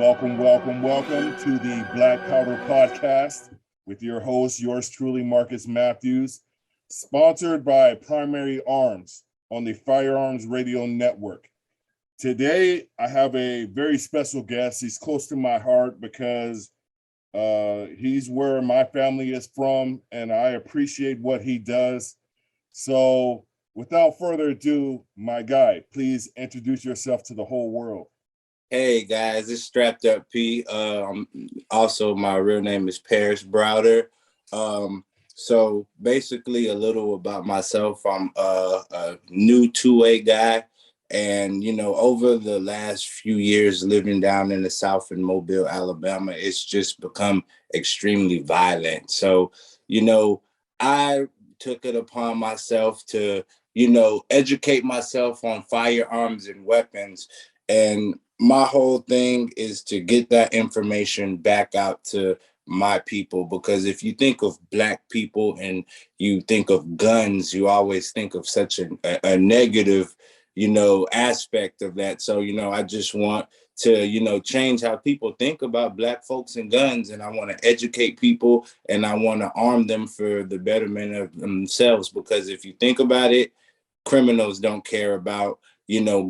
Welcome to the Black Powder Podcast with your host, yours truly, Marcus Matthews, sponsored by Primary Arms on the Firearms Radio Network. Today, I have a very special guest. He's close to my heart because he's where my family is from, and I appreciate what he does. So, without further ado, my guy, please introduce yourself to the whole world. Hey guys, it's Strapped Up P. Also, my real name is Paris Browder. So basically, a little about myself. I'm a new two-way guy, and over the last few years living down in the South in Mobile, Alabama, it's just become extremely violent. So, I took it upon myself to, educate myself on firearms and weapons. And my whole thing is to get that information back out to my people, because if you think of Black people and you think of guns, you always think of such a negative, aspect of that. So, I just want to, change how people think about Black folks and guns. And I want to educate people, and I want to arm them for the betterment of themselves. Because if you think about it, criminals don't care about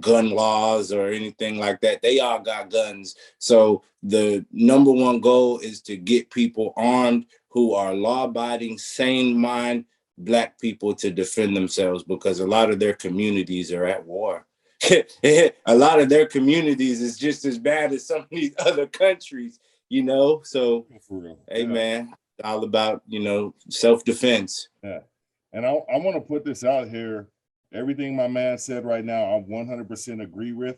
gun laws or anything like that. They all got guns. So the number one goal is to get people armed who are law-abiding, sane mind Black people to defend themselves, because a lot of their communities are at war. A lot of their communities is just as bad as some of these other countries, So, hey, man, all about, self-defense. Yeah. And I want to put this out here. Everything my man said right now, I 100% agree with.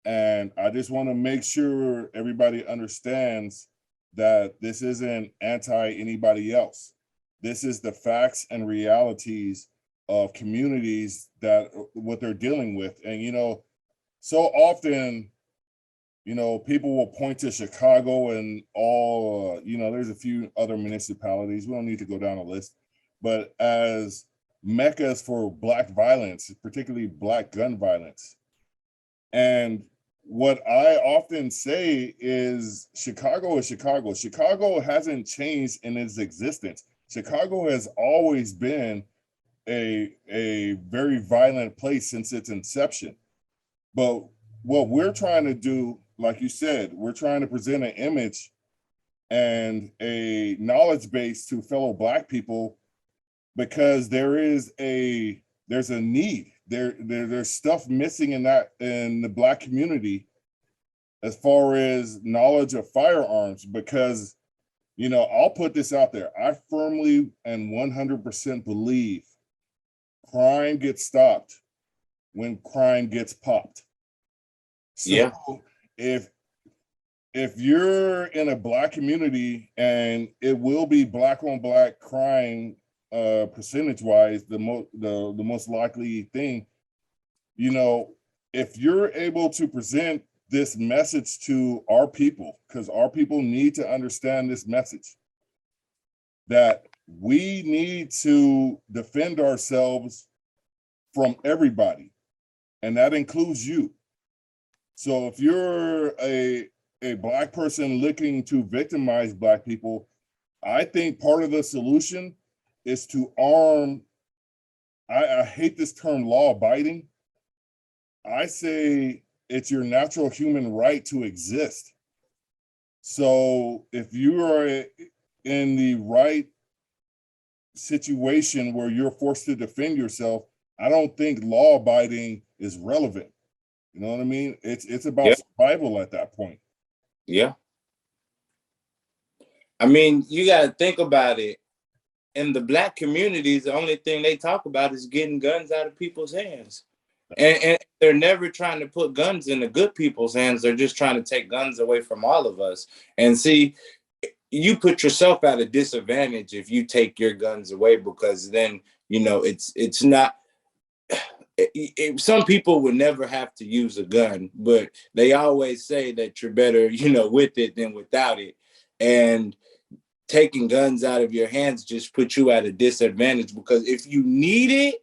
And I just want to make sure everybody understands that this isn't anti anybody else. This is the facts and realities of communities that what they're dealing with. And, so often, people will point to Chicago and all, there's a few other municipalities. We don't need to go down a list, but as meccas for Black violence, particularly Black gun violence. And what I often say is Chicago is Chicago. Chicago hasn't changed in its existence. Chicago has always been a very violent place since its inception. But what we're trying to do, like you said, we're trying to present an image and a knowledge base to fellow Black people, because there's a need. There's stuff missing in the Black community as far as knowledge of firearms, because I'll put this out there. I firmly and 100% believe crime gets stopped when crime gets popped. So yeah. If you're in a Black community, and it will be Black on Black crime, percentage-wise, the most likely thing, if you're able to present this message to our people, because our people need to understand this message, that we need to defend ourselves from everybody, and that includes you. So if you're a Black person looking to victimize Black people, I think part of the solution is to arm. I hate this term law-abiding. I say it's your natural human right to exist. So if you are in the right situation where you're forced to defend yourself, I don't think law-abiding is relevant. You know what I mean? It's about survival at that point. Yeah. I mean, you got to think about it. In the Black communities, the only thing they talk about is getting guns out of people's hands. And they're never trying to put guns in the good people's hands. They're just trying to take guns away from all of us. And see, you put yourself at a disadvantage if you take your guns away, because then, it's not. Some people would never have to use a gun, but they always say that you're better, with it than without it. And taking guns out of your hands just puts you at a disadvantage, because if you need it,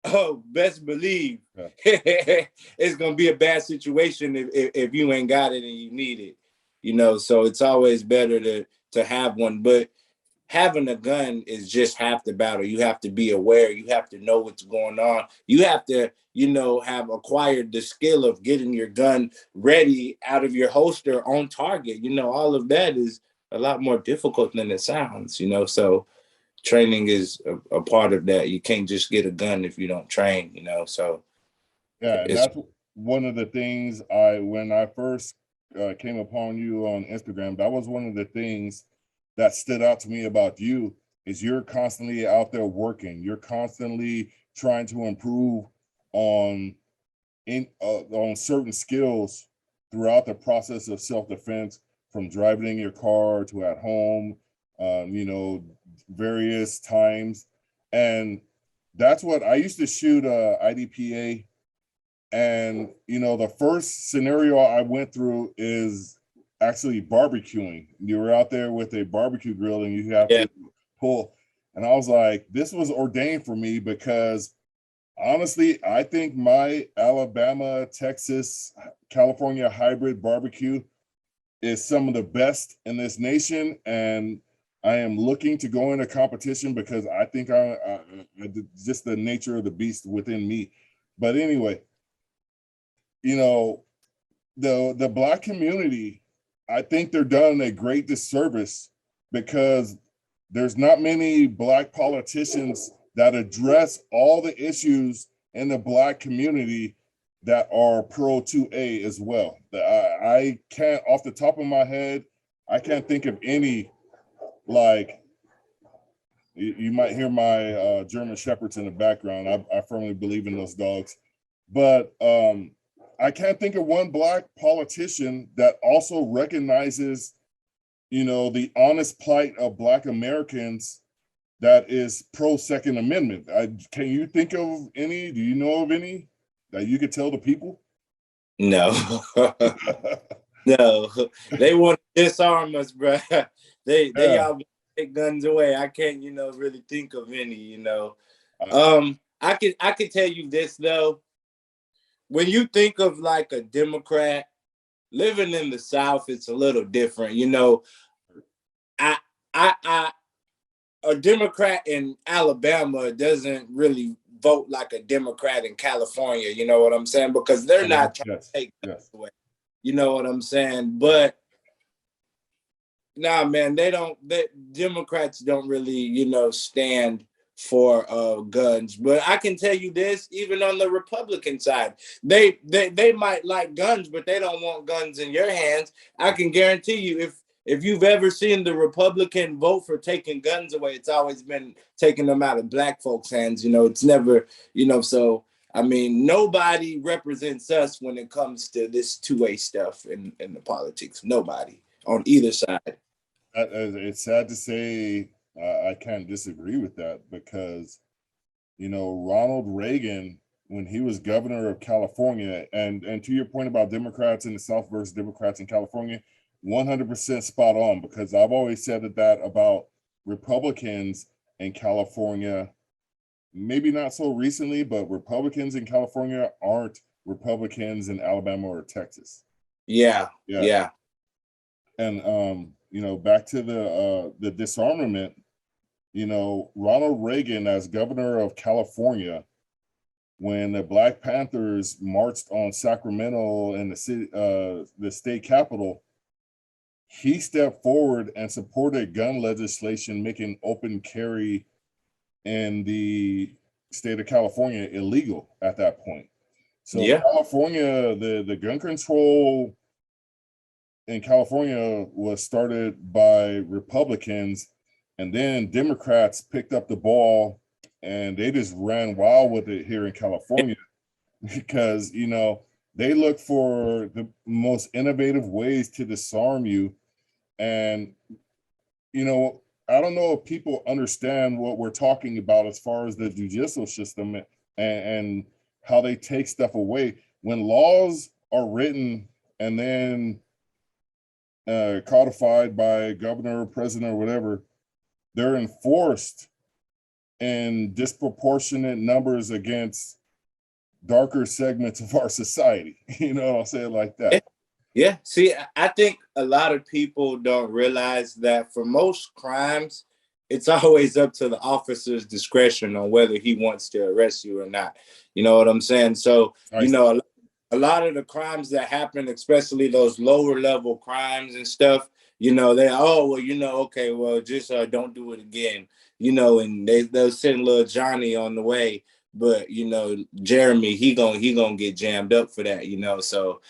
oh, best believe Yeah. it's gonna be a bad situation if you ain't got it and you need it. You know, so it's always better to have one. But having a gun is just half the battle. You have to be aware. You have to know what's going on. You have to, you know, have acquired the skill of getting your gun ready out of your holster on target. You know, all of that is a lot more difficult than it sounds, you know. So training is a part of that. You can't just get a gun if you don't train, you know. So Yeah, and it's that's one of the things when I first came upon you on Instagram, that was one of the things that stood out to me about you is you're constantly out there working. You're constantly trying to improve on on certain skills throughout the process of self-defense, from driving in your car to at home, you know, various times. And that's what I used to shoot IDPA. And, you know, the first scenario I went through is actually barbecuing. You were out there with a barbecue grill and you have yeah, to pull. And I was like, this was ordained for me because honestly, I think my Alabama, Texas, California hybrid barbecue is some of the best in this nation. And I am looking to go into competition because I think just the nature of the beast within me. But anyway, you know, the Black community, I think they're done a great disservice because there's not many Black politicians that address all the issues in the Black community that are pro 2A as well. I can't, off the top of my head, I can't think of any. Like, you might hear my German Shepherds in the background. I firmly believe in those dogs. But I can't think of one Black politician that also recognizes, you know, the honest plight of Black Americans that is pro Second Amendment. Can you think of any? Do you know of any that you could tell the people? no. No, they want to disarm us, bro. They Yeah. all take guns away. I can't, you know, really think of any, you know. Uh, I could tell you this though. When you think of like a Democrat living in the South, it's a little different. You know, I I a Democrat in Alabama doesn't really vote like a Democrat in California. You know what I'm saying? Because they're not trying yes. to take guns Yes. away. You know what I'm saying? But nah, man, they don't. Democrats don't really, you know, stand for guns. But I can tell you this: even on the Republican side, they might like guns, but they don't want guns in your hands. I can guarantee you, if you've ever seen the Republican vote for taking guns away, it's always been taking them out of Black folks' hands. You know, it's never, you know. So I mean, nobody represents us when it comes to this two-way stuff in the politics. Nobody on either side. It's sad to say I can't disagree with that because, you know, Ronald Reagan, when he was governor of California, and to your point about Democrats in the South versus Democrats in California, 100% spot on, because I've always said that about Republicans in California, maybe not so recently, but Republicans in California aren't Republicans in Alabama or Texas. Yeah, Yeah. yeah, And you know, back to the disarmament, you know, Ronald Reagan as governor of California, when the Black Panthers marched on Sacramento and the state capitol, he stepped forward and supported gun legislation making open carry in the state of California illegal at that point. So yeah, California, the gun control in California was started by Republicans, and then Democrats picked up the ball and they just ran wild with it here in California because, you know, they look for the most innovative ways to disarm you. And, you know, I don't know if people understand what we're talking about as far as the judicial system and how they take stuff away. When laws are written and then codified by governor, president, or whatever, they're enforced in disproportionate numbers against darker segments of our society. You know what I'll say it like that. Yeah. See, I think a lot of people don't realize that for most crimes, it's always up to the officer's discretion on whether he wants to arrest you or not. You know what I'm saying? So, you know, a lot of the crimes that happen, especially those lower level crimes and stuff, you know, they, oh, well, you know, okay, well, just don't do it again, you know, and they'll send little Johnny on the way. But, you know, Jeremy, he gonna get jammed up for that, you know. So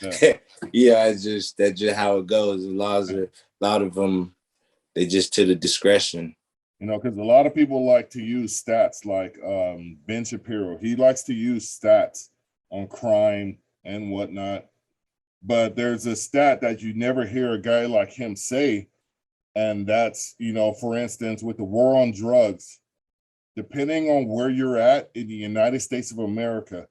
yeah, that's just how it goes. A lot of them, they just to the discretion. You know, because a lot of people like to use stats like Ben Shapiro. He likes to use stats on crime and whatnot. But there's a stat that you never hear a guy like him say. And that's, you know, for instance, with the war on drugs, depending on where you're at in the United States of America,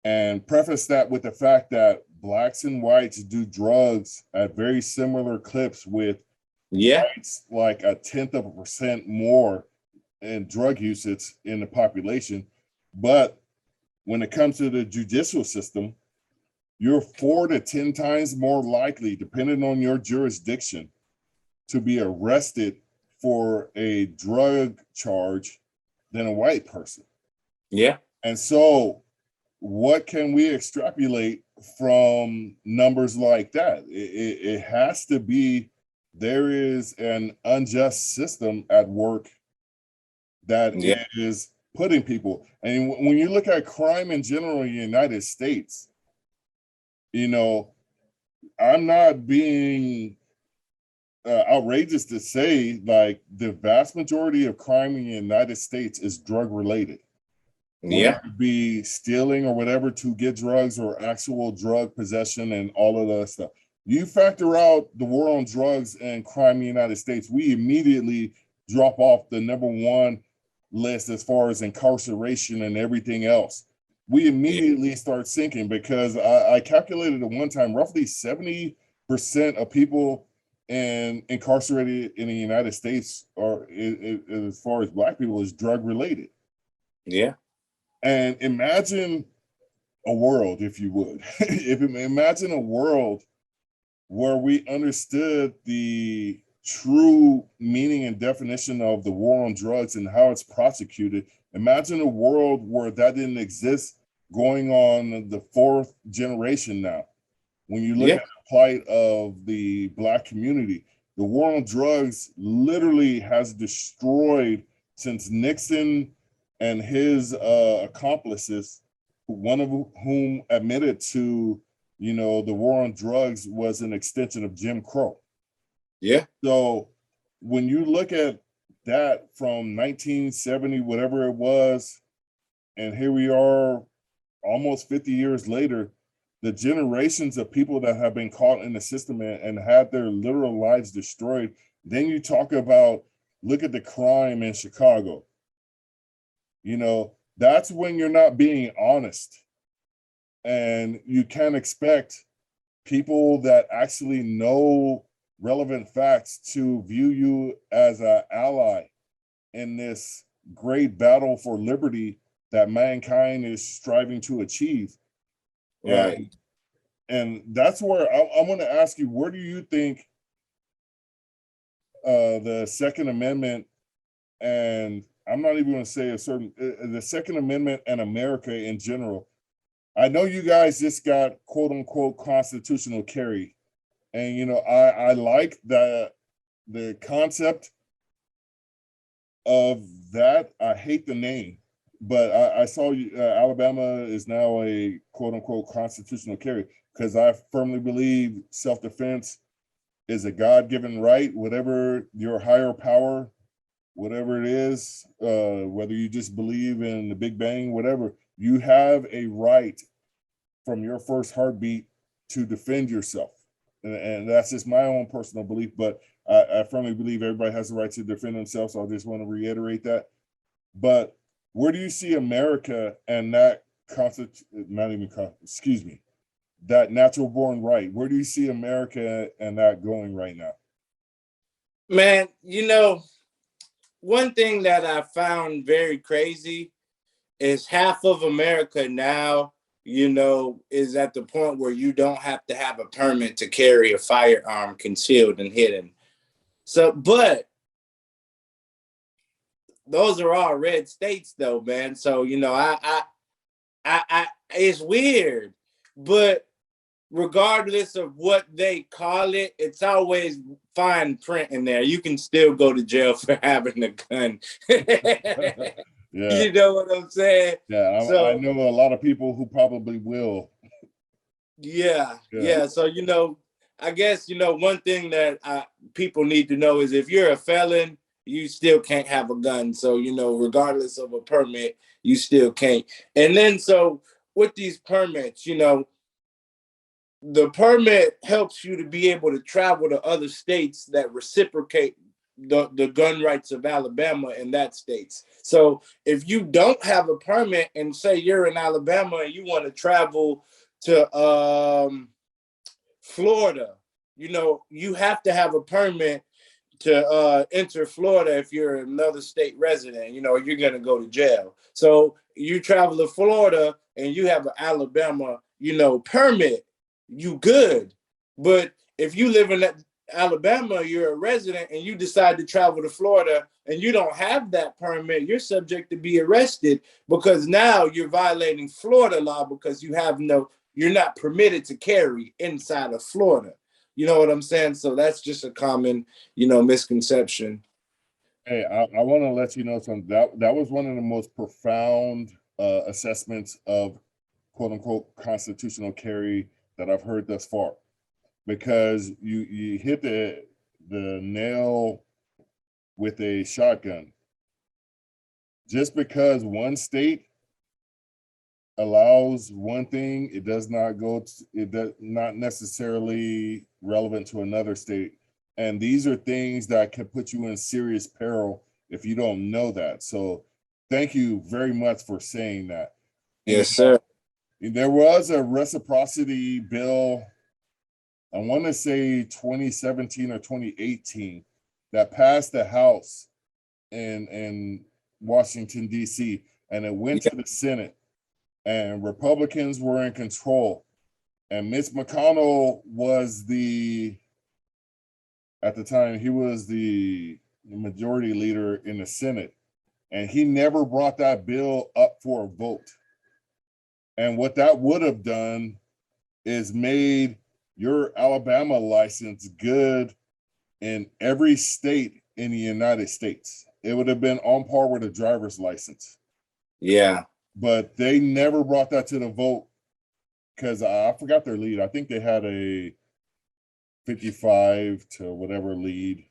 and preface that with the fact that blacks and whites do drugs at very similar clips, with whites like 0.1% more in drug usage in the population. But when it comes to the judicial system, you're 4 to 10 times more likely, depending on your jurisdiction, to be arrested for a drug charge than a white person. Yeah. And so what can we extrapolate from numbers like that? It has to be there is an unjust system at work that is putting people. And when you look at crime in general in the United States, you know, I'm not being outrageous to say, like, the vast majority of crime in the United States is drug related. Whether it be stealing or whatever to get drugs, or actual drug possession and all of that stuff. You factor out the war on drugs and crime in the United States, we immediately drop off the #1 list as far as incarceration and everything else. We immediately start sinking, because I calculated at one time roughly 70% of people incarcerated in the United States, or as far as black people, is drug related. Yeah. And imagine a world, if you would, imagine a world where we understood the true meaning and definition of the war on drugs and how it's prosecuted. Imagine a world where that didn't exist, going on the 4th generation now. When you look at the plight of the black community, the war on drugs literally has destroyed, since Nixon and his accomplices, one of whom admitted to, you know, the war on drugs was an extension of Jim Crow. Yeah. So when you look at that from 1970, whatever it was, and here we are almost 50 years later, the generations of people that have been caught in the system and had their literal lives destroyed. Then you talk about, look at the crime in Chicago. You know, that's when you're not being honest. And you can't expect people that actually know relevant facts to view you as an ally in this great battle for liberty that mankind is striving to achieve. Right. And that's where I want to ask you, where do you think the Second Amendment, and I'm not even going to say the Second Amendment and America in general, I know you guys just got quote unquote constitutional carry. And, you know, I like the concept of that. I hate the name, but I saw Alabama is now a quote unquote constitutional carry, because I firmly believe self-defense is a God-given right. Whatever your higher power, whatever it is, whether you just believe in the Big Bang, whatever, you have a right from your first heartbeat to defend yourself. And that's just my own personal belief, but I firmly believe everybody has the right to defend themselves. So I just want to reiterate that. But where do you see America and that that natural born right? Where do you see America and that going right now? Man, you know, one thing that I found very crazy is half of America now, is at the point where you don't have to have a permit to carry a firearm concealed and hidden. So, but those are all red states though, man. So, I it's weird, but regardless of what they call it, it's always fine print in there. You can still go to jail for having a gun. Yeah, You know what I'm saying? yeah. I So know a lot of people who probably will. yeah, Yeah. yeah. So I guess one thing that people need to know is if you're a felon, you still can't have a gun. So regardless of a permit, you still can't. And then so with these permits, the permit helps you to be able to travel to other states that reciprocate the gun rights of Alabama in that states. So if you don't have a permit and say you're in Alabama and you want to travel to Florida, you have to have a permit to enter Florida if you're another state resident, you're going to go to jail. So you travel to Florida and you have an Alabama, permit, you good. But if you live in Alabama, you're a resident and you decide to travel to Florida and you don't have that permit, you're subject to be arrested because now you're violating Florida law because you're not permitted to carry inside of Florida. You know what I'm saying? So that's just a common, misconception. Hey, I want to let you know something. That was one of the most profound assessments of quote unquote constitutional carry that I've heard thus far, because you hit the nail with a shotgun. Just because one state allows one thing, it does not it does not necessarily relevant to another state. And these are things that can put you in serious peril if you don't know that. So thank you very much for saying that. And Yes, sir. there was a reciprocity bill, I want to say 2017 or 2018, that passed the House in Washington, D.C., and it went Yeah, to the Senate, and Republicans were in control. And Mitch McConnell was at the time, he was the majority leader in the Senate, and he never brought that bill up for a vote. And what that would have done is made your Alabama license good in every state in the United States. It would have been on par with a driver's license. yeah, But they never brought that to the vote because I forgot their lead. I think they had a 55 to whatever lead.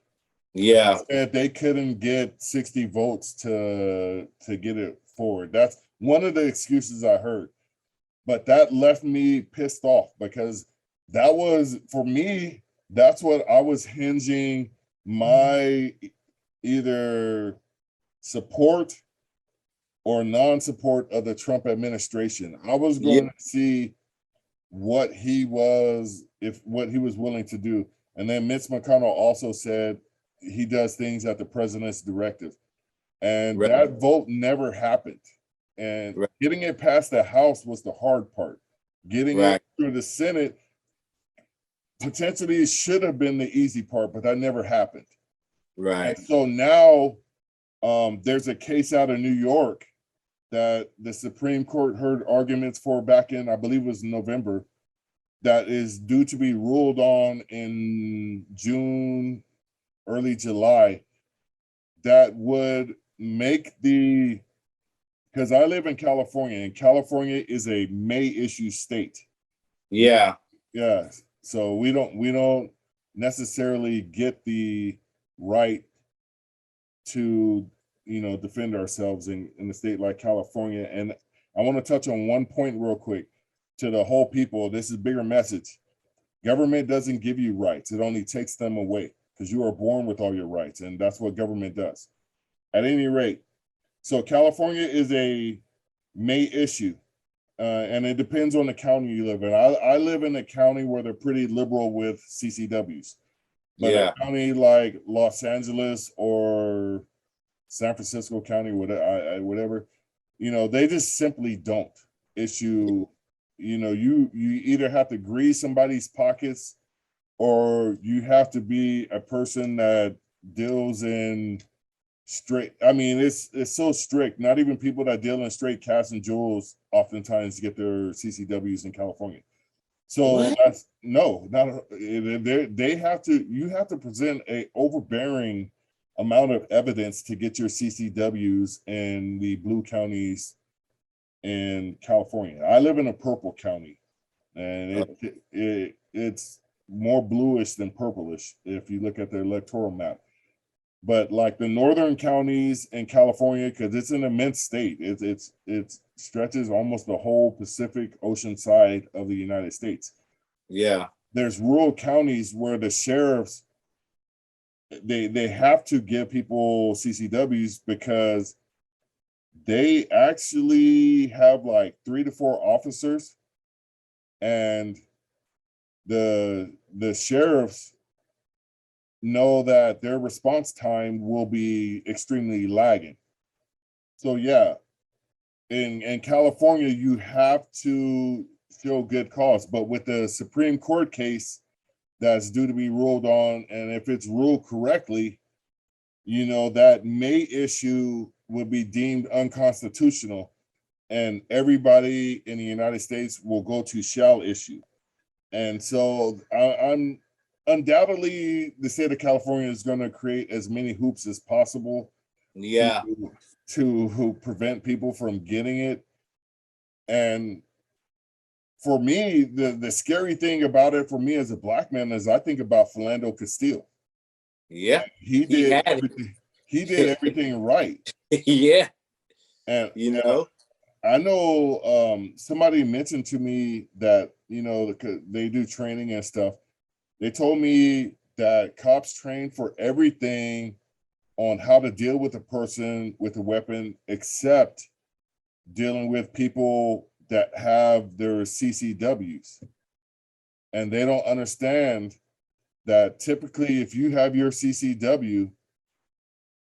yeah, And they couldn't get 60 votes to get it forward. That's one of the excuses I heard. But that left me pissed off because that was, for me, that's what I was hinging my either support or non-support of the Trump administration. I was yeah, going to see what he was, if what he was willing to do. And then Mitch McConnell also said he does things at the president's directive. And right, that vote never happened. And right, getting it past the House was the hard part. Getting it right, through the Senate potentially should have been the easy part, but that never happened. And right. so now there's a case out of New York that the Supreme Court heard arguments for back in, I believe it was November, that is due to be ruled on in June, early July, that would make because I live in California, and California is a May issue state. Yeah, Yeah. So we don't necessarily get the right to defend ourselves in a state like California. And I want to touch on one point real quick to the whole people. This is a bigger message. Government doesn't give you rights. It only takes them away because you are born with all your rights, and that's what government does. At any rate, so California is a May issue, and it depends on the county you live in. I live in a county where they're pretty liberal with CCWs, but a yeah, county like Los Angeles or San Francisco County, whatever, they just simply don't issue. You either have to grease somebody's pockets, or you have to be a person that deals in straight. I mean, it's so strict. Not even people that deal in straight cash and jewels oftentimes get their CCWs in California. So What? that's no, not they have to. You have to present a overbearing amount of evidence to get your CCWs in the blue counties in California. I live in a purple county, and it's more bluish than purplish if you look at the electoral map. But like the northern counties in California, because it's an immense state, it stretches almost the whole Pacific Ocean side of the United States. Yeah. There's rural counties where the sheriffs they have to give people CCWs because they actually have like 3 to 4 officers, and the sheriffs know that their response time will be extremely lagging. So yeah, in California, you have to show good cause, but with the Supreme Court case that's due to be ruled on, and if it's ruled correctly, that may issue would be deemed unconstitutional, and everybody in the United States will go to shall issue. And so I'm undoubtedly the state of California is going to create as many hoops as possible Yeah. to prevent people from getting it. And for me, the scary thing about it for me as a black man is I think about Philando Castile. Yeah. He He did had everything. He did everything right. Yeah. And You know? I know somebody mentioned to me that they do training and stuff. They told me that cops train for everything on how to deal with a person with a weapon, except dealing with people that have their CCWs. And they don't understand that typically if you have your CCW,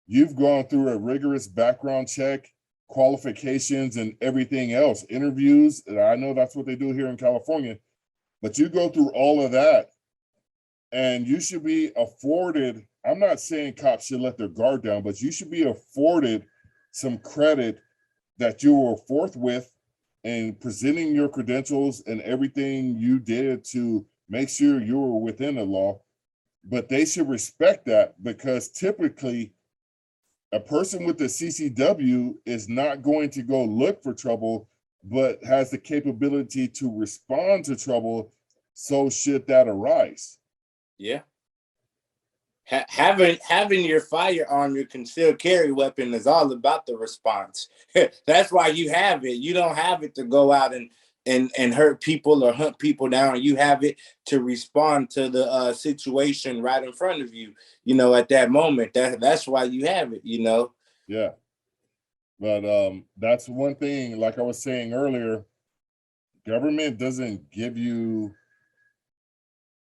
you've gone through a rigorous background check, qualifications, and everything else, interviews. And I know that's what they do here in California, but you go through all of that, and you should be afforded. I'm not saying cops should let their guard down, but you should be afforded some credit that you were forthwith in presenting your credentials and everything you did to make sure you were within the law. But they should respect that, because typically a person with the CCW is not going to go look for trouble, but has the capability to respond to trouble. So should that arise. Yeah. Having your firearm, your concealed carry weapon, is all about the response. That's why you have it. You don't have it to go out and hurt people or hunt people down. You have it to respond to the situation right in front of you. At that moment. That's why you have it. Yeah. But that's one thing, like I was saying earlier, government doesn't give you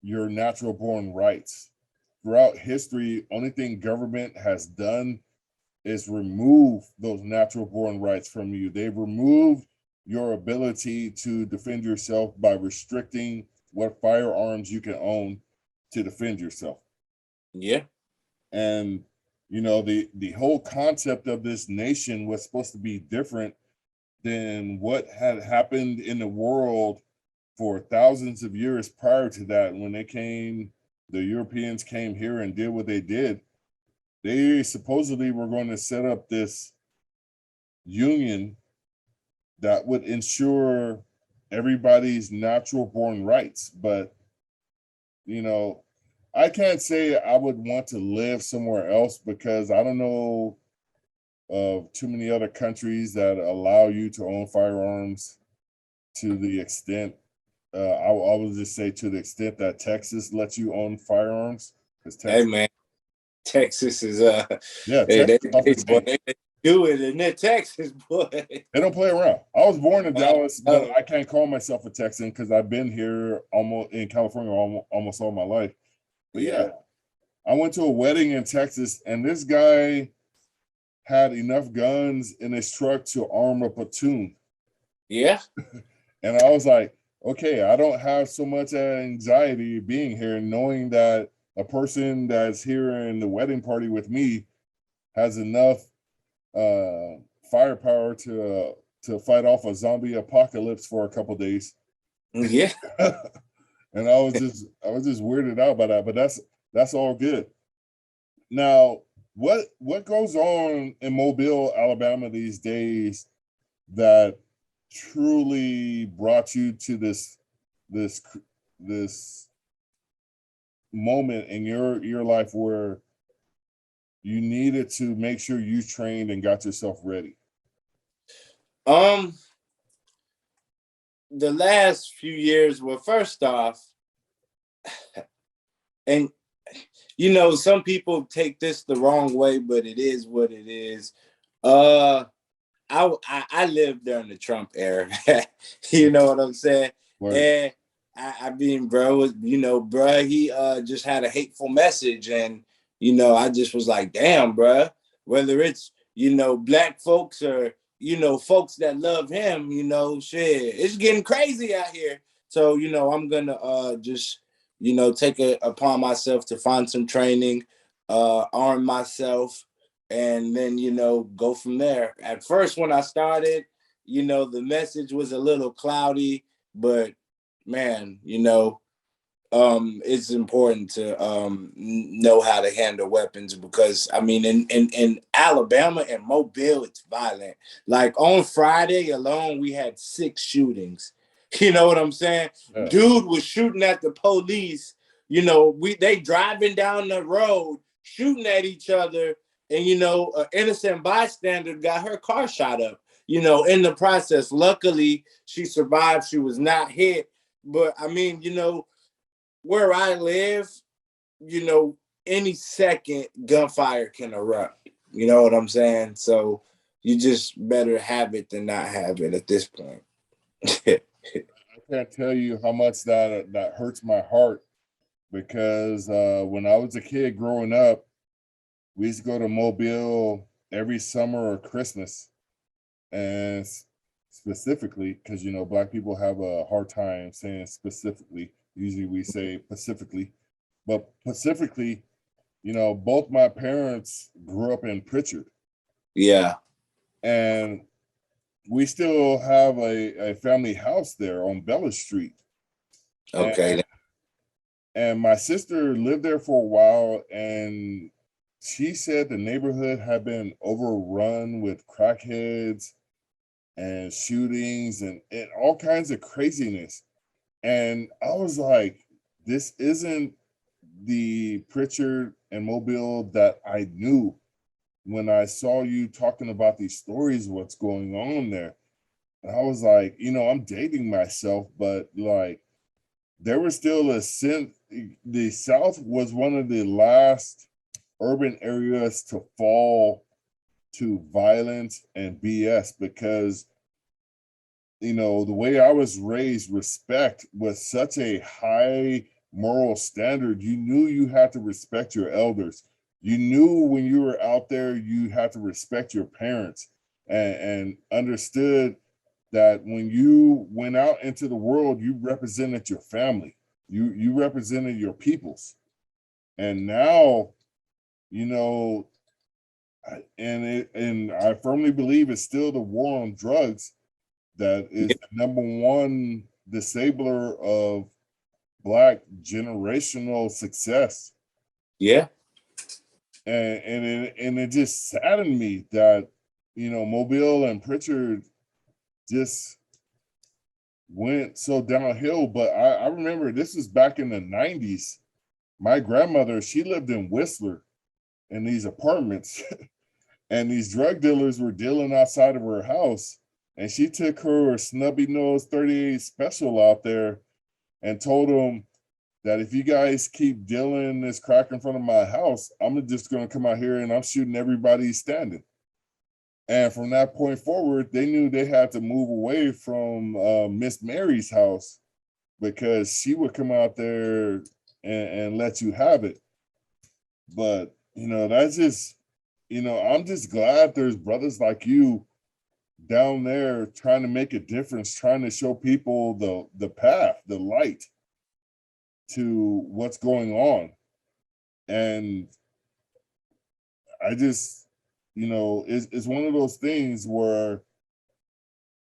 your natural born rights. Throughout history, only thing government has done is remove those natural born rights from you. They've removed your ability to defend yourself by restricting what firearms you can own to defend yourself. Yeah. And the whole concept of this nation was supposed to be different than what had happened in the world for thousands of years prior to that. When the Europeans came here and did what they did, they supposedly were going to set up this union that would ensure everybody's natural born rights. But I can't say I would want to live somewhere else, because I don't know of too many other countries that allow you to own firearms to the extent, I will just say, to the extent that Texas lets you own firearms. Hey man, Texas is Yeah, they, Texas they, off they, the chain. they do it in there, Texas, boy. They don't play around. I was born in Dallas, but Oh. I can't call myself a Texan because I've been here almost in California almost all my life. But yeah, I went to a wedding in Texas, and this guy had enough guns in his truck to arm a platoon. Yeah. And I was like, okay, I don't have so much anxiety being here, knowing that a person that's here in the wedding party with me has enough firepower to fight off a zombie apocalypse for a couple days. Yeah. And I was just weirded out by that, but that's all good. Now, what goes on in Mobile, Alabama these days that truly brought you to this this moment in your life where you needed to make sure you trained and got yourself ready? The last few years, well, first off, and some people take this the wrong way, but it is what it is. I lived during the Trump era. You know what I'm saying? Right. And I mean, bro, he just had a hateful message, and I just was like, damn, bro. Whether it's black folks or folks that love him, shit, it's getting crazy out here. So I'm gonna just take it upon myself to find some training, arm myself, and then go from there. At first, when I started, the message was a little cloudy, but man, it's important to know how to handle weapons, because I mean, in Alabama and Mobile, it's violent. Like on Friday alone, we had 6 shootings. You know what I'm saying? Yeah. Dude was shooting at the police. They driving down the road shooting at each other, and an innocent bystander got her car shot up. In the process, luckily she survived. She was not hit. But I mean, where I live, any second gunfire can erupt. You know what I'm saying? So you just better have it than not have it at this point. I can't tell you how much that hurts my heart, because when I was a kid growing up, we used to go to Mobile every summer or Christmas, and specifically because black people have a hard time saying specifically. Usually we say Pacifically, but specifically, both my parents grew up in Pritchard. Yeah. And we still have a family house there on Bella Street. Okay. And my sister lived there for a while, and she said the neighborhood had been overrun with crackheads and shootings and all kinds of craziness. And I was like, this isn't the Pritchard and Mobile that I knew when I saw you talking about these stories, what's going on there. And I was like, I'm dating myself, but like, there was still a sense. The South was one of the last urban areas to fall to violence and BS, because the way I was raised, respect was such a high moral standard. You knew you had to respect your elders. You knew when you were out there, you had to respect your parents, and understood that when you went out into the world, you represented your family. You represented your peoples. And now, and I firmly believe it's still the war on drugs that is the number one disabler of Black generational success. Yeah. And it just saddened me that Mobile and Pritchard just went so downhill. But I remember this was back in the 90s. My grandmother, she lived in Whistler in these apartments, and these drug dealers were dealing outside of her house. And she took her snubby nose 38 special out there and told them that if you guys keep dealing this crack in front of my house, I'm just going to come out here and I'm shooting everybody standing. And from that point forward, they knew they had to move away from Miss Mary's house, because she would come out there and let you have it. But, that's just I'm just glad there's brothers like you down there trying to make a difference, trying to show people the path, the light to what's going on. And I just, it's one of those things where,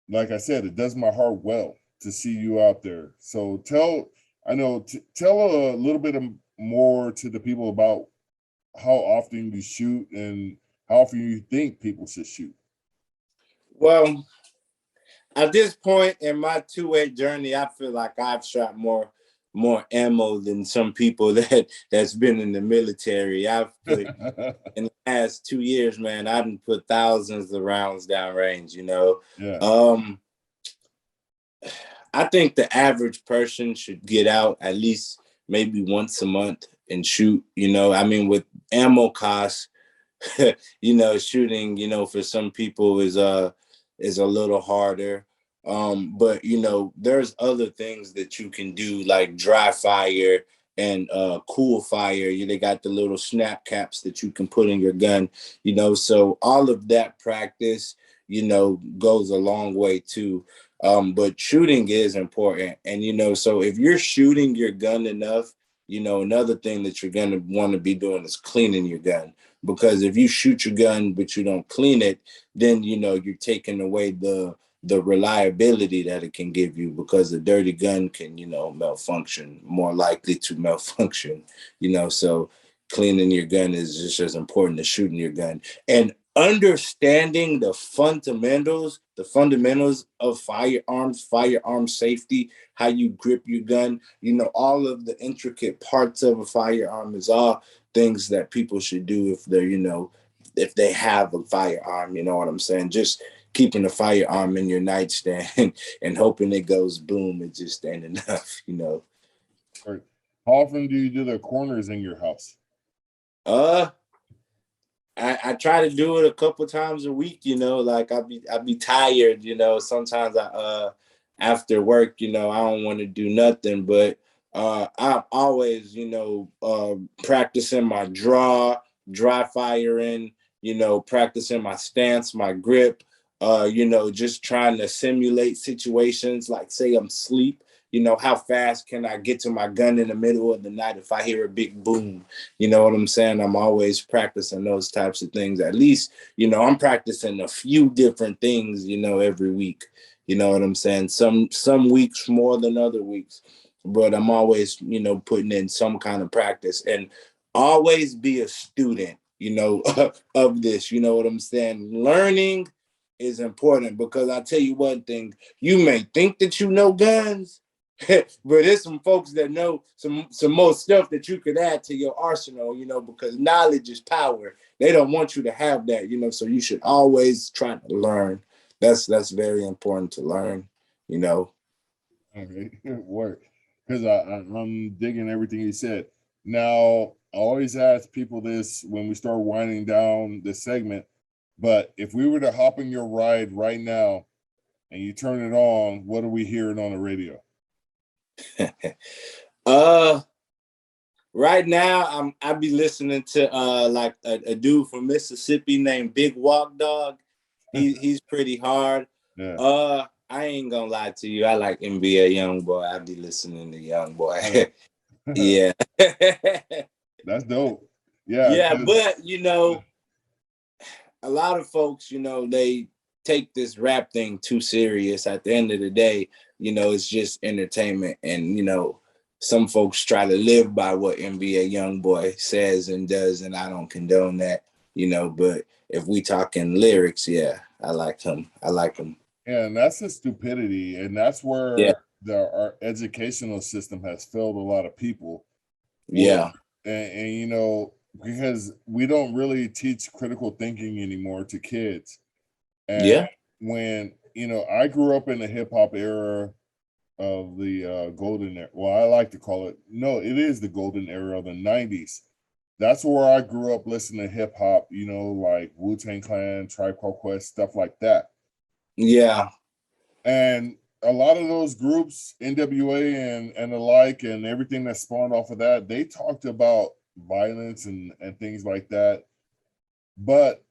like I said, it does my heart well to see you out there. So tell a little bit more to the people about how often you shoot and how often you think people should shoot. Well, at this point in my two-way journey, I feel like I've shot more ammo than some people that's been in the military. I've put in the past 2 years, man, I done put thousands of rounds downrange. Yeah. Um, I think the average person should get out at least maybe once a month and shoot. I mean, with ammo costs, shooting, for some people is a little harder. But there's other things that you can do like dry fire and cool fire. They got the little snap caps that you can put in your gun, so all of that practice, goes a long way too. But shooting is important. And so if you're shooting your gun enough, another thing that you're gonna want to be doing is cleaning your gun, because if you shoot your gun but you don't clean it, then you're taking away the reliability that it can give you, because a dirty gun can malfunction, more likely to malfunction. So cleaning your gun is just as important as shooting your gun. And understanding the fundamentals of firearm safety, how you grip your gun, all of the intricate parts of a firearm is all things that people should do if they're, if they have a firearm. You know what I'm saying? Just keeping a firearm in your nightstand and hoping it goes boom, it just ain't enough. Right. How often do you do the corners in your house? Uh I try to do it a couple times a week, like I be tired, sometimes I after work, I don't want to do nothing, but I'm always, practicing my dry firing, practicing my stance, my grip, just trying to simulate situations, like say I'm asleep, how fast can I get to my gun in the middle of the night if I hear a big boom? You know what I'm saying? I'm always practicing those types of things. At least, I'm practicing a few different things, every week. You know what I'm saying? Some weeks more than other weeks, but I'm always, putting in some kind of practice, and always be a student, of this. You know what I'm saying? Learning is important, because I tell you one thing, you may think that you know guns, but there's some folks that know some more stuff that you could add to your arsenal, because knowledge is power. They don't want you to have that, so you should always try to learn. That's very important to learn. Okay, work. Because I'm digging everything you said. Now, I always ask people this when we start winding down the segment, but if we were to hop in your ride right now and you turn it on, what are we hearing on the radio? uh right now I be listening to like a dude from Mississippi named Big Walk Dog. He's pretty hard. Yeah. I ain't gonna lie to you. I like NBA Young Boy. I be listening to Young Boy. Oh, Yeah. that's dope. Yeah, Yeah, because but a lot of folks, they take this rap thing too serious. At the end of the day, it's just entertainment. And, some folks try to live by what NBA Youngboy says and does, and I don't condone that, but if we talking lyrics, yeah, I like him. I like him. and that's the stupidity, and that's Yeah, where our educational system has failed a lot of people. Well, yeah, and because we don't really teach critical thinking anymore to kids. And yeah, when I grew up in the hip hop era of the golden era. Well, I like to call it, no, it is the golden era of the 90s. That's where I grew up listening to hip hop, like Wu-Tang Clan, Tribe Called Quest, stuff like that. yeah, And a lot of those groups, NWA and the like, and everything that spawned off of that, they talked about violence and things like that. but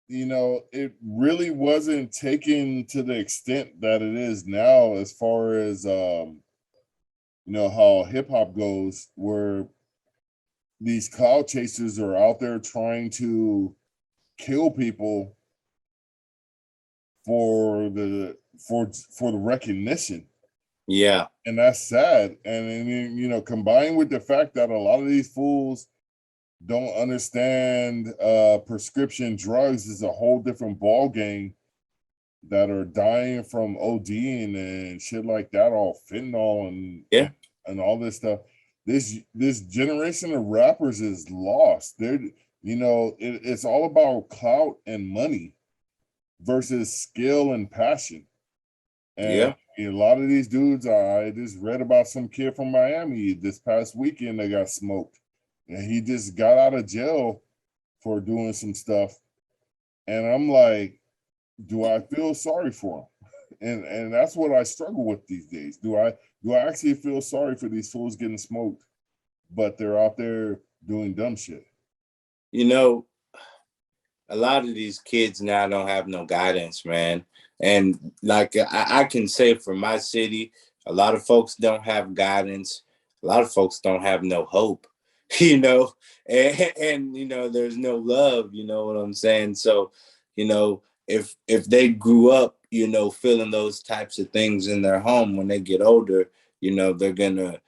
it really wasn't taken to the extent that it is now, as far as how hip hop goes, where these cloud chasers are out there trying to kill people for the recognition. Yeah. And that's sad. And then, combined with the fact that a lot of these fools don't understand prescription drugs is a whole different ball game, that are dying from ODing and shit like that, all fentanyl Yeah. and all this stuff. This generation of rappers is lost. It's all about clout and money versus skill and passion. And Yeah. a lot of these dudes, I just read about some kid from Miami this past weekend that got smoked, and he just got out of jail for doing some stuff. And I'm like, do I feel sorry for him? And that's what I struggle with these days. Do I actually feel sorry for these fools getting smoked, but they're out there doing dumb shit? A lot of these kids now don't have no guidance, man. And like I can say for my city, a lot of folks don't have guidance. A lot of folks don't have no hope, and there's no love, you know what I'm saying? So, if they grew up, feeling those types of things in their home, when they get older, they're gonna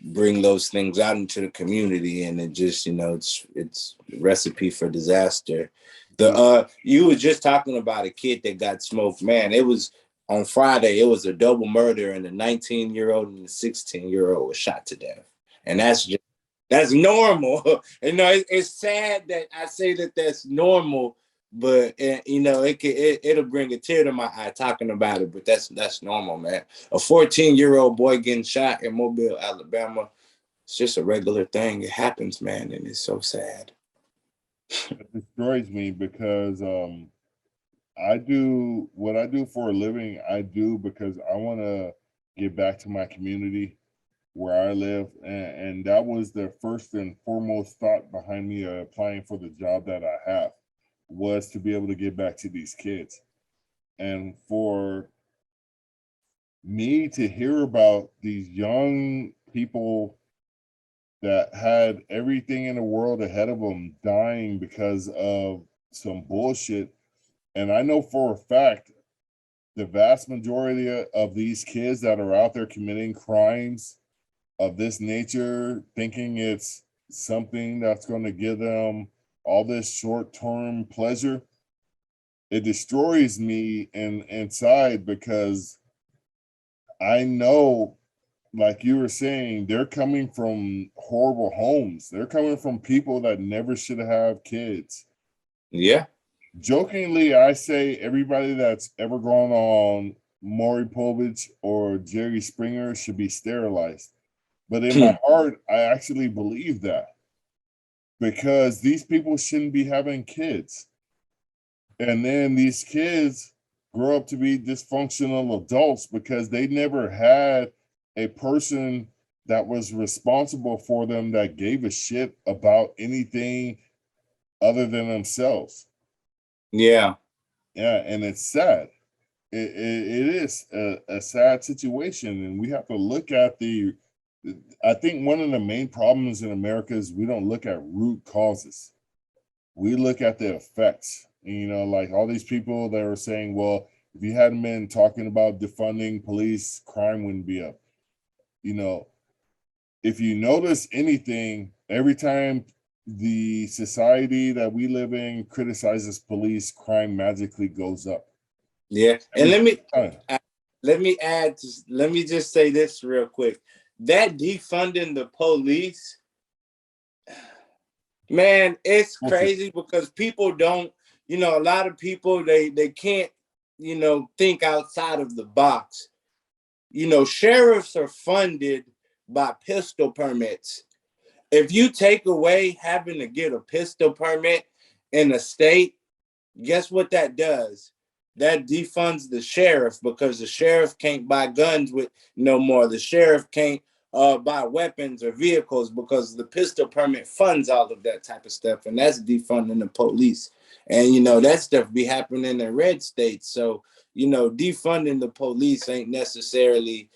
bring those things out into the community, and it just, it's a recipe for disaster. You were just talking about a kid that got smoked, man. It was on Friday. It was a double murder, and a 19-year-old and a 16-year-old was shot to death, and that's normal. It's sad that I say that that's normal, but it'll bring a tear to my eye talking about it. But that's normal, man. A 14-year-old boy getting shot in Mobile, Alabama. It's just a regular thing. It happens, man, and it's so sad. It destroys me because I do what I do for a living. I do because I want to get back to my community where I live, and that was the first and foremost thought behind me applying for the job that I have, was to be able to get back to these kids. And for me to hear about these young people that had everything in the world ahead of them dying because of some bullshit. And I know for a fact the vast majority of these kids that are out there committing crimes of this nature, thinking it's something that's going to give them all this short-term pleasure, it destroys me inside, because I know, like you were saying, they're coming from horrible homes. They're coming from people that never should have kids. Yeah. Jokingly, I say everybody that's ever gone on Maury Povich or Jerry Springer should be sterilized. But in my heart, I actually believe that, because these people shouldn't be having kids. And then these kids grow up to be dysfunctional adults because they never had a person that was responsible for them, that gave a shit about anything other than themselves. Yeah. Yeah, and it's sad. It is a sad situation, and we have to look at I think one of the main problems in America is we don't look at root causes. We look at the effects. Like all these people that are saying, well, if you hadn't been talking about defunding police, crime wouldn't be up. If you notice anything, every time the society that we live in criticizes police, crime magically goes up. Yeah. And Every time. let me just say this real quick. That defunding the police, man, it's crazy, because people don't, a lot of people, they can't, think outside of the box. Sheriffs are funded by pistol permits. If you take away having to get a pistol permit in a state, guess what that does? That defunds the sheriff, because the sheriff can't buy guns with no more. The sheriff can't buy weapons or vehicles, because the pistol permit funds all of that type of stuff, and that's defunding the police. And that stuff be happening in red states. So defunding the police ain't necessarily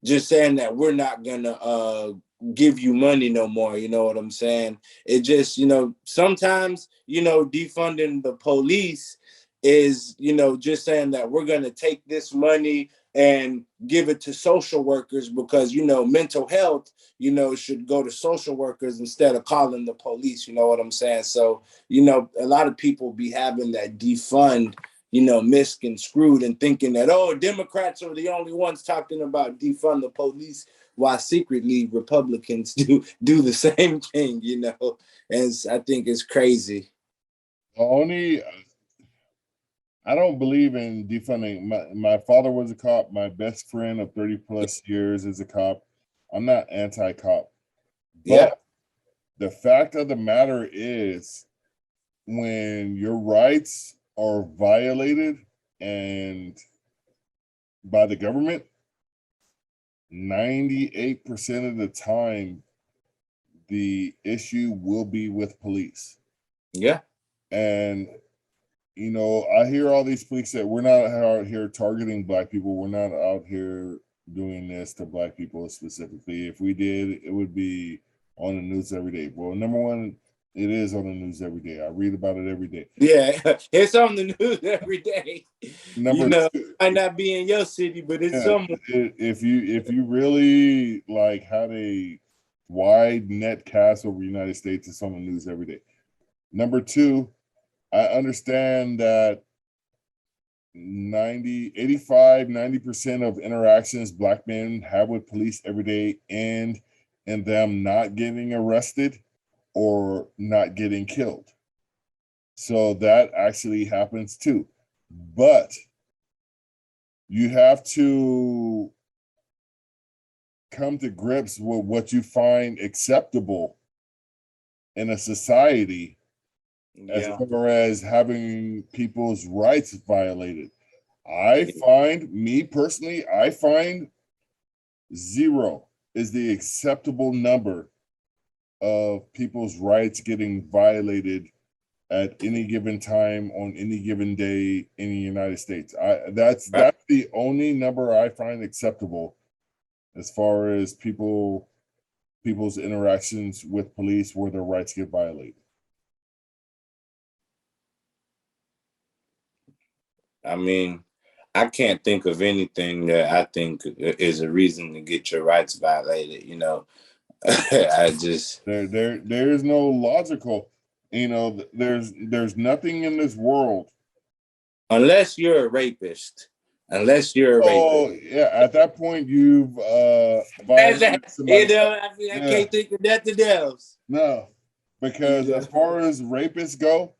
just saying that we're not gonna give you money no more. You know what I'm saying? It just sometimes defunding the police is just saying that we're gonna take this money and give it to social workers, because mental health should go to social workers instead of calling the police. You know what I'm saying? So a lot of people be having that defund misconstrued and thinking that, oh, Democrats are the only ones talking about defund the police, while secretly Republicans do the same thing. And I think it's crazy. Only I don't believe in defunding. My father was a cop. My best friend of 30 plus years is a cop. I'm not anti-cop. Yeah. But the fact of the matter is, when your rights are violated and by the government, 98% of the time, the issue will be with police. Yeah. And I hear all these police say, we're not out here targeting Black people. We're not out here doing this to Black people specifically. If we did, it would be on the news every day. Well, number one, it is on the news every day. I read about it every day. Yeah, it's on the news every day. Number two, might not be in your city, but it's somewhere. If you really like had a wide net cast over the United States, it's on the news every day. Number two, I understand that 90% of interactions Black men have with police every day end in them not getting arrested or not getting killed. So that actually happens too. But you have to come to grips with what you find acceptable in a society, as far as having people's rights violated. I find 0 is the acceptable number of people's rights getting violated at any given time on any given day in the United States. That's the only number I find acceptable as far as people's interactions with police where their rights get violated. I mean, I can't think of anything that I think is a reason to get your rights violated. I just there is no logical. There's nothing in this world, unless you're a rapist. Unless you're a rapist. Yeah, at that point you've violated somebody's I can't think of nothing else. No, because as far as rapists go,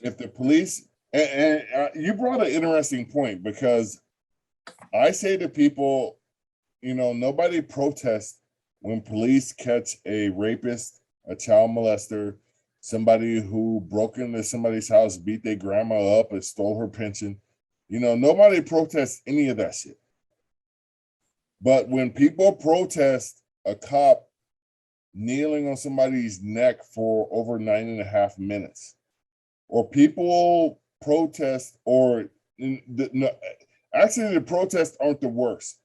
if the police and you brought an interesting point, because I say to people, nobody protests when police catch a rapist, a child molester, somebody who broke into somebody's house, beat their grandma up and stole her pension. Nobody protests any of that shit. But when people protest a cop kneeling on somebody's neck for over 9.5 minutes, or people protest, actually the protests aren't the worst.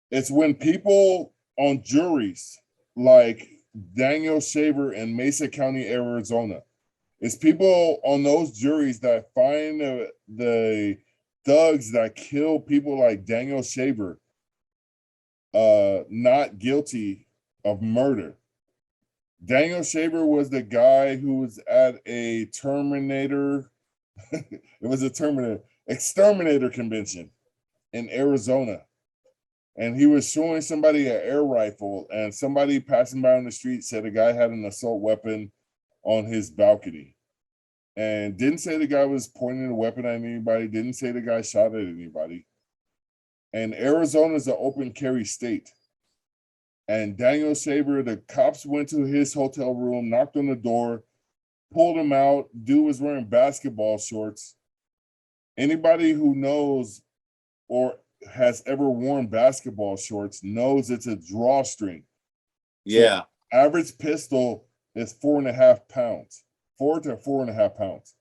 It's when people on juries like Daniel Shaver in Mesa County, Arizona, it's people on those juries that find the thugs that kill people like Daniel Shaver not guilty of murder. Daniel Shaver was the guy who was at a Terminator. It was a exterminator convention in Arizona. And he was showing somebody an air rifle, and somebody passing by on the street said a guy had an assault weapon on his balcony. And didn't say the guy was pointing a weapon at anybody, didn't say the guy shot at anybody. And Arizona is an open carry state. And Daniel Shaver, the cops went to his hotel room, knocked on the door, pulled him out. Dude was wearing basketball shorts. Anybody who knows or has ever worn basketball shorts knows it's a drawstring. Yeah. So average pistol is 4.5 pounds, 4 to 4.5 pounds.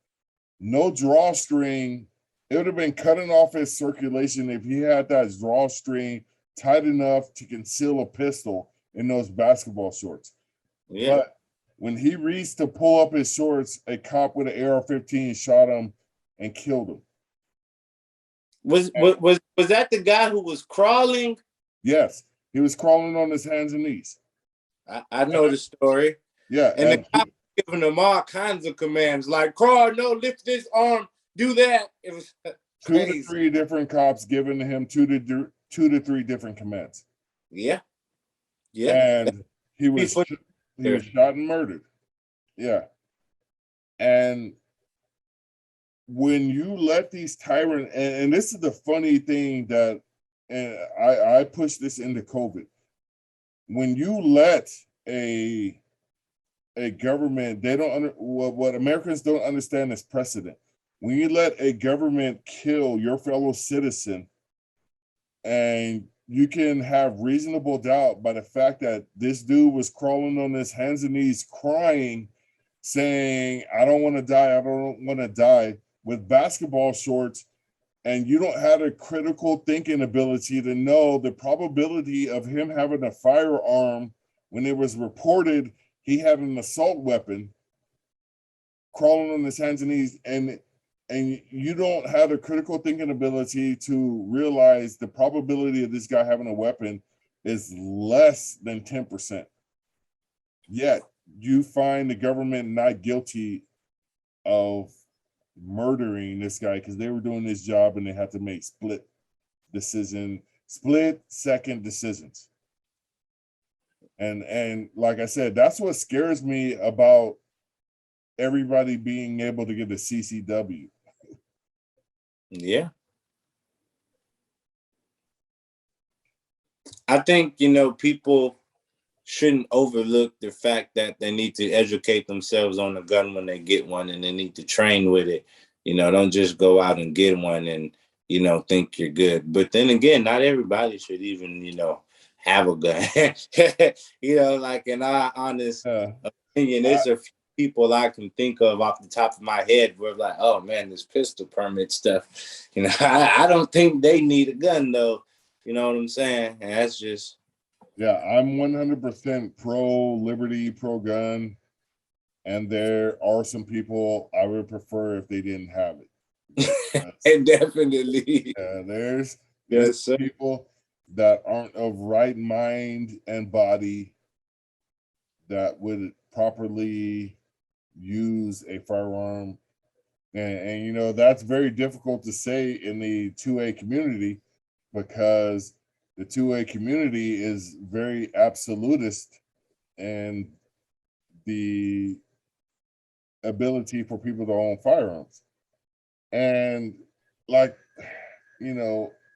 No drawstring. It would have been cutting off his circulation if he had that drawstring tight enough to conceal a pistol in those basketball shorts. Yeah. But when he reached to pull up his shorts, a cop with an AR-15 shot him and killed him. Was that the guy who was crawling? Yes, he was crawling on his hands and knees. I know the story. Yeah, And the cop was giving him all kinds of commands, like crawl, no, lift this arm, do that. It was crazy. 2 to 3 different cops giving him two to three different commands. Yeah. And he was shot and murdered. Yeah. And when you let these tyrants, and this is the funny thing that, and I push this into COVID. When you let a government, they don't what Americans don't understand is precedent. When you let a government kill your fellow citizen, and you can have reasonable doubt by the fact that this dude was crawling on his hands and knees crying, saying, I don't want to die, I don't want to die, with basketball shorts, and you don't have a critical thinking ability to know the probability of him having a firearm when it was reported he had an assault weapon crawling on his hands and knees, and you don't have the critical thinking ability to realize the probability of this guy having a weapon is less than 10%. Yet you find the government not guilty of murdering this guy because they were doing this job and they had to make split second decisions. And like I said, that's what scares me about everybody being able to get a CCW. Yeah. I think, people shouldn't overlook the fact that they need to educate themselves on the gun when they get one, and they need to train with it. Don't just go out and get one and, think you're good. But then again, not everybody should even, have a gun. Like in our honest opinion, there's a few people I can think of off the top of my head where like, oh man, this pistol permit stuff, I don't think they need a gun though. You know what I'm saying? And that's just. Yeah, I'm 100% pro liberty, pro gun. And there are some people I would prefer if they didn't have it. And definitely. There's Yes, people that aren't of right mind and body that would properly use a firearm. And that's very difficult to say in the 2A community because the 2A community is very absolutist, and the ability for people to own firearms. And like,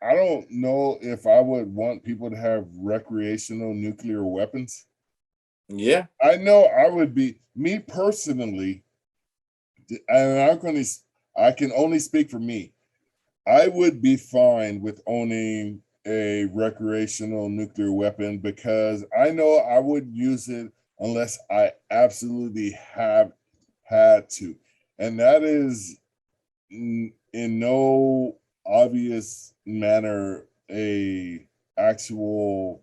I don't know if I would want people to have recreational nuclear weapons. Yeah. I know I would be, me personally, and I can only speak for me. I would be fine with owning a recreational nuclear weapon because I know I wouldn't use it unless I absolutely have had to. And that is in no obvious manner a actual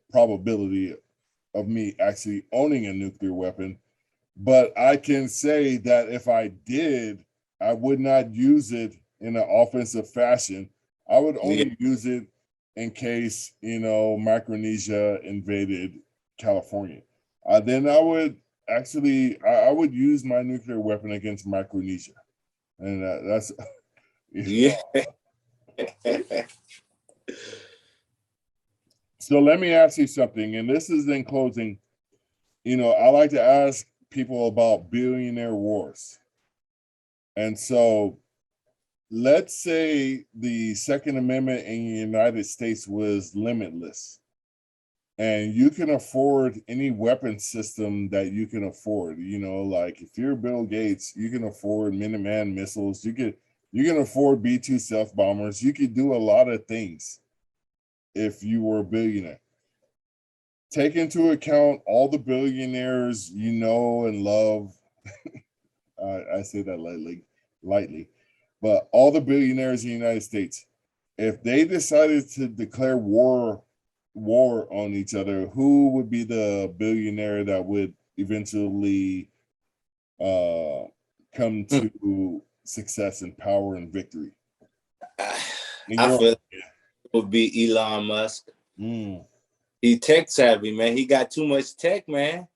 probability of me actually owning a nuclear weapon. But I can say that if I did, I would not use it in an offensive fashion. I would only use it in case, Micronesia invaded California. Then I would I would use my nuclear weapon against Micronesia. And that's, yeah. So let me ask you something, and this is in closing. I like to ask people about billionaire wars. And so let's say the Second Amendment in the United States was limitless, and you can afford any weapon system that you can afford. Like if you're Bill Gates, you can afford Minuteman missiles. You can afford B-2 stealth bombers. You could do a lot of things. if you were a billionaire. Take into account all the billionaires you know and love. I say that lightly, but all the billionaires in the United States, if they decided to declare war on each other, who would be the billionaire that would eventually come to success and power and victory? I feel it would be Elon Musk. Mm. He tech savvy, man. He got too much tech, man.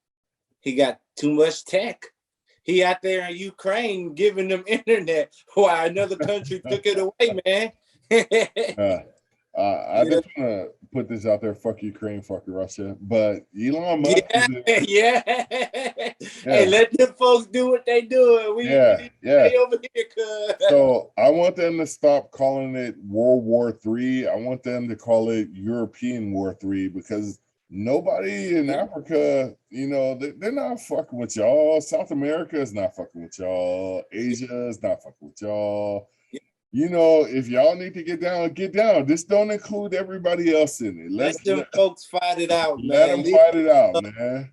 He got too much tech. He out there in Ukraine giving them internet while another country took it away, man. I just want to put this out there. Fuck Ukraine, fuck Russia. But Elon Musk yeah. Hey, let them folks do what they do. We need to stay over here, cuz. So I want them to stop calling it World War III. I want them to call it European War III, because nobody in Africa, you know, they're not fucking with y'all. South America is not fucking with y'all. Asia is not fucking with y'all. You know, if y'all need to get down, get down. Just don't include everybody else in it. Let them folks fight it out, man. Let them fight it out, man.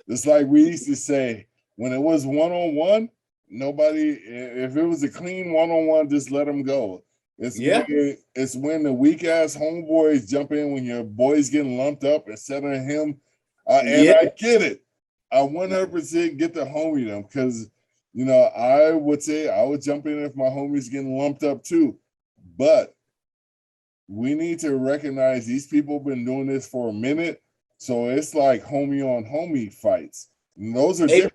It's like we used to say, when it was one-on-one, nobody, if it was a clean one-on-one, just let them go. It's when the weak-ass homeboys jump in when your boy's getting lumped up instead of him. And I get it. I 100% get the homie them, because you know, I would say I would jump in if my homie's getting lumped up too. But we need to recognize these people been doing this for a minute. So it's like homie on homie fights. And those are different.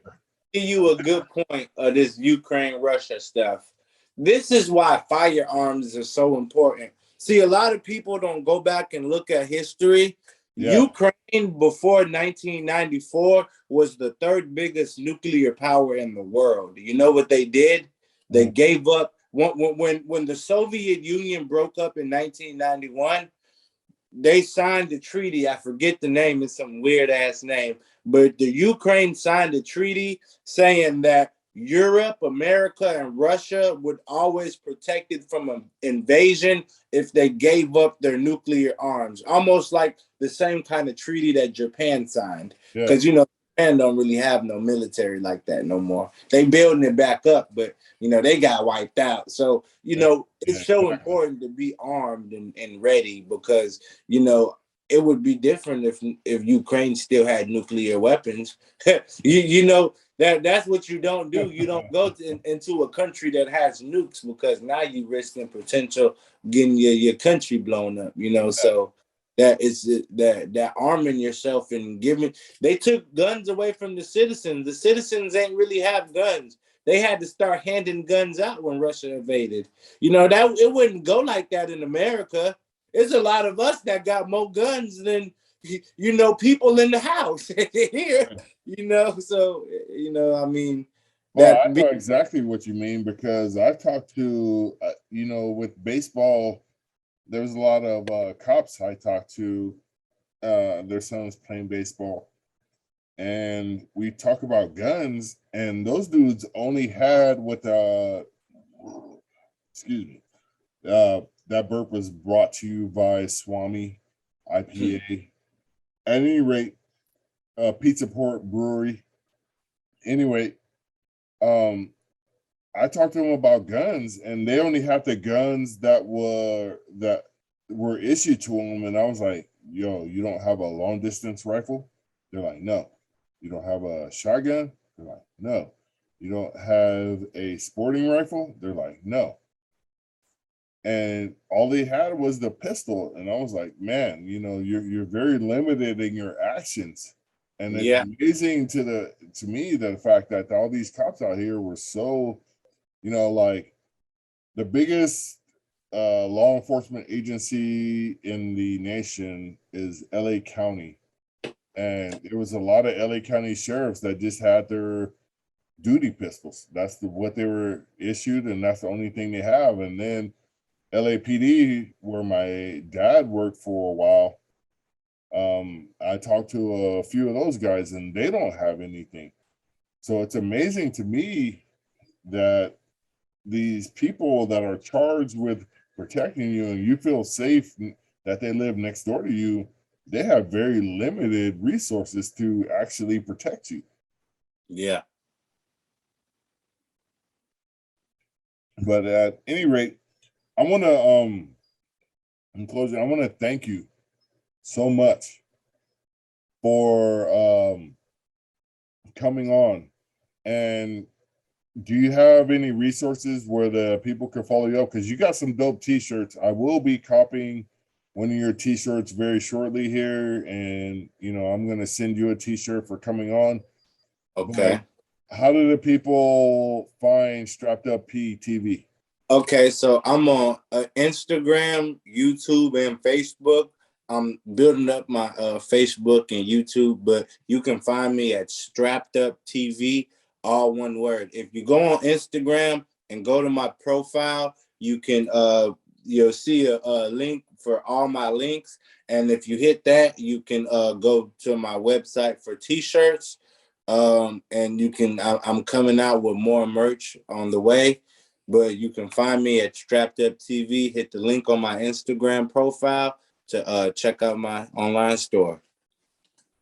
Give you a good point of this Ukraine-Russia stuff. This is why firearms are so important. See, a lot of people don't go back and look at history. Ukraine before 1994 was the third biggest nuclear power in the world. You know what they did? They gave up when the Soviet Union broke up in 1991. They signed a treaty. I forget the name. It's some weird ass name, but the Ukraine signed a treaty saying that Europe, America, and Russia would always protect it from an invasion if they gave up their nuclear arms. Almost like the same kind of treaty that Japan signed. Because, you know, Japan don't really have no military like that no more. They building it back up, but, you know, they got wiped out. So, you know, it's so important to be armed and ready, because, you know, it would be different if Ukraine still had nuclear weapons. you know, that's what you don't do. You don't go into a country that has nukes, because now you risking potential getting your country blown up, you know. So that is that arming yourself and giving. They took guns away from the citizens. The citizens ain't really have guns. They had to start handing guns out when Russia invaded. You know, that it wouldn't go like that in America. There's a lot of us that got more guns than, you know, people in the house here, you know. So, you know, I mean, well, I know exactly what you mean, because I've talked to, you know, with baseball, there's a lot of cops I talked to, their sons playing baseball, and we talk about guns, and those dudes only had what excuse me, that burp was brought to you by Swami IPA. At any rate, Pizza Port Brewery. Anyway, I talked to them about guns, and they only had the guns that were issued to them, and I was like, "Yo, you don't have a long distance rifle?" They're like, "No." "You don't have a shotgun?" They're like, "No." "You don't have a sporting rifle?" They're like, "No." And all they had was the pistol, and I was like, "Man, you know, you're very limited in your actions." And it's amazing to me the fact that all these cops out here were so, you know, like the biggest law enforcement agency in the nation is LA County. And there was a lot of LA County sheriffs that just had their duty pistols. That's what they were issued, and that's the only thing they have. And then LAPD, where my dad worked for a while, I talked to a few of those guys, and they don't have anything. So it's amazing to me that these people that are charged with protecting you, and you feel safe that they live next door to you, they have very limited resources to actually protect you. Yeah. But at any rate, I want to in closing, I want to thank you so much for coming on. And do you have any resources where the people can follow you up? Because you got some dope t-shirts. I will be copying one of your t-shirts very shortly here, and I'm going to send you a t-shirt for coming on. Okay. But how do the people find Strapped Up P TV? Okay, so I'm on Instagram, YouTube, and Facebook. I'm building up my Facebook and YouTube, but you can find me at Strapped Up TV, all one word. If you go on Instagram and go to my profile, you can you'll see a link for all my links, and if you hit that, you can go to my website for T-shirts, and you can. I'm coming out with more merch on the way. But you can find me at Strapped Up TV. Hit the link on my Instagram profile to check out my online store.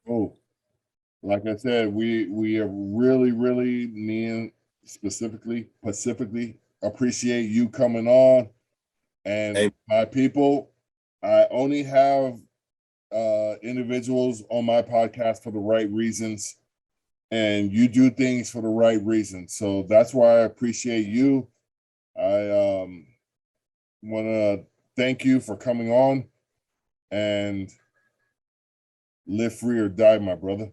Oh, like I said, we are really me and specifically appreciate you coming on. And Hey, my people, I only have individuals on my podcast for the right reasons, and you do things for the right reasons. So that's why I appreciate you. I want to thank you for coming on, and live free or die, my brother.